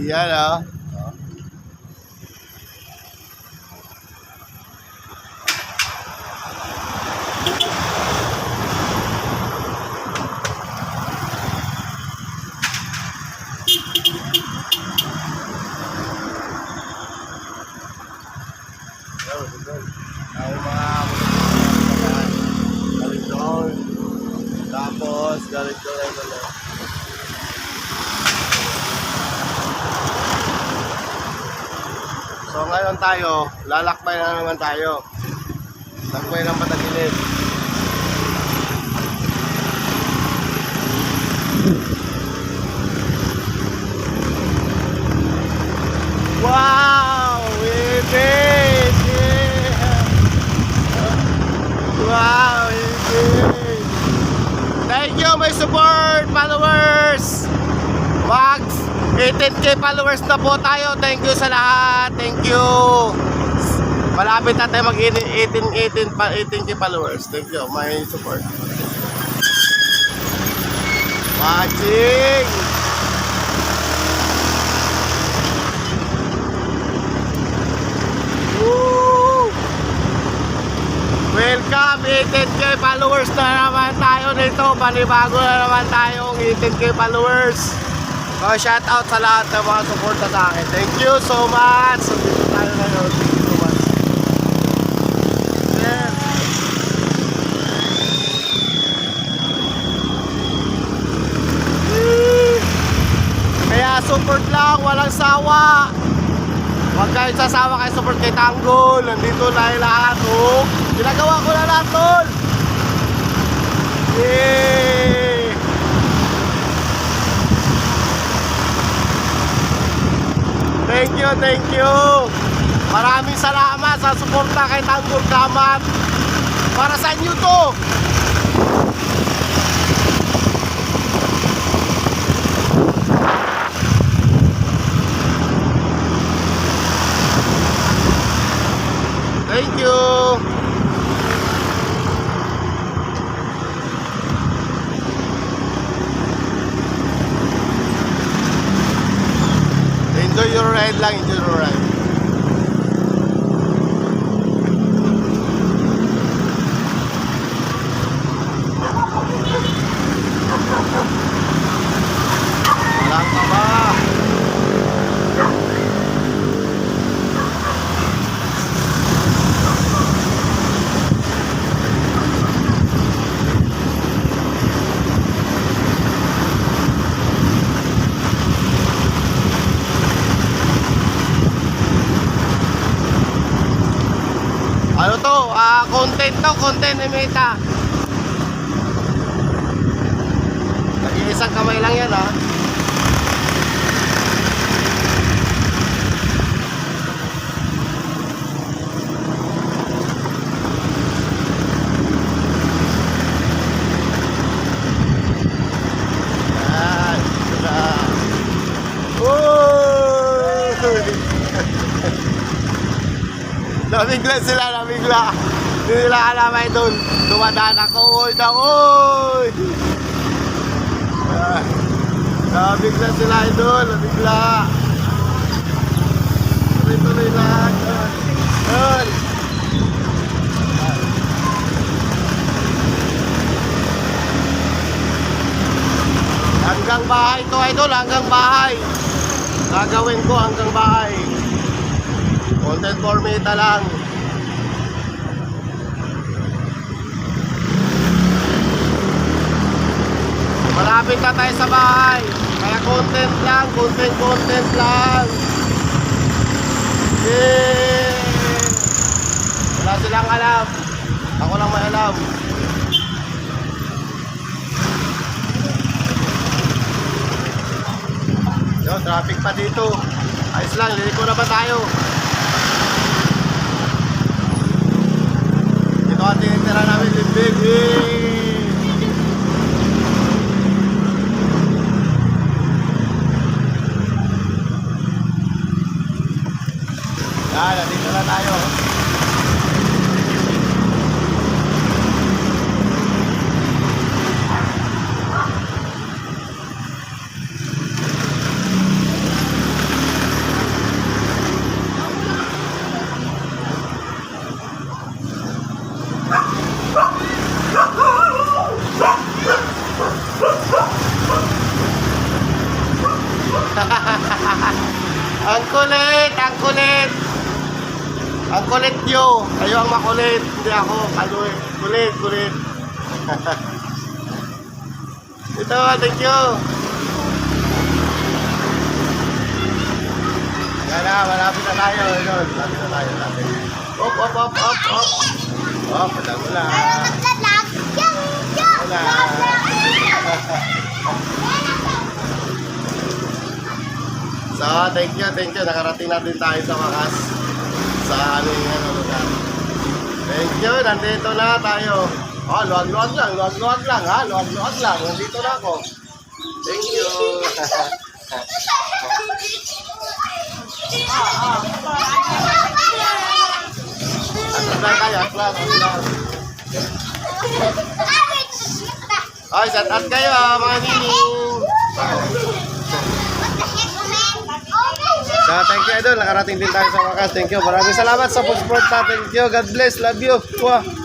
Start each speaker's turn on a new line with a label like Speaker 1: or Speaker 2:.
Speaker 1: Yan o. Ay mga galing doon. Tapos galing doon ulit. So ngayon tayo, lalakbay na naman tayo. Lakbay ng Patagilid. Wow! Init! Yeah! Wow! Init! Thank you my support followers! Max! 18k followers na po tayo. Thank you sa lahat. Thank you. Malapit na tayo mag 18k followers. Thank you. My support. Watching. Woo! Welcome 18k followers na naman tayo nito. Panibago na naman tayong 18k followers. Shout out sa lahat ng mga suporta sa akin. Thank you so much. So, dito tayo ngayon. Thank you so much. Yeah. Kaya support lang, walang sawa. Huwag kayong sasawa kayo support kay Tanggol. Nandito na yung lahat. Oh. Ginagawa ko na lahat, tol. Yeah. Thank you, thank you. Maraming salamat sa suporta kay Tanggol Kamat. Para sa inyo to. Thank you. Enjoy your ride lang, enjoy your ride. Walang ka ba? Ano to? Content to, content emeta. Nag-iisang kamay lang yan ha. Yan, ito. Nabigla sila, nabigla. Hindi nila alam ay doon. Dumadaan ako, oy daw, oy. Nabigla sila ay doon, nabigla. Tuloy-tuloy lahat. Doon. Hanggang bahay to, idol, hanggang bahay. Gagawin ko hanggang bahay. Content for meta lang. Malapit na tayo sa bahay. Kaya content lang, content lang. Yeah. Wala silang alam. Ako lang may alam. Yo, traffic pa dito. Ayos lang, liliko na ba tayo? Ito ang tinitira namin limbig. Yan, dito na tayo. Ang kulit, ang kulit. Ang kulit nyo. Kayo ang makulit. Hindi ako. Ano eh. Kulit, kulit. Ito, thank you. Yan na, malapit na tayo. Yun, malapit na tayo. Malapit. Op, op, op, op, op. Op, wala. So, thank you. Nakarating natin tayo sa wakas. Sa aming lugar. Thank you, nandito na tayo. Oh, luwag-luwag lang ha. Luwag-luwag lang. Nandito na ako. Thank you. Atlas kayo, atlas. Ay, shout out kayo mga nining. So, thank you idol. Nakarating din tayo sa wakas. Thank you. Maraming salamat sa pag-support sa atin. Thank you. God bless. Love you. Wow.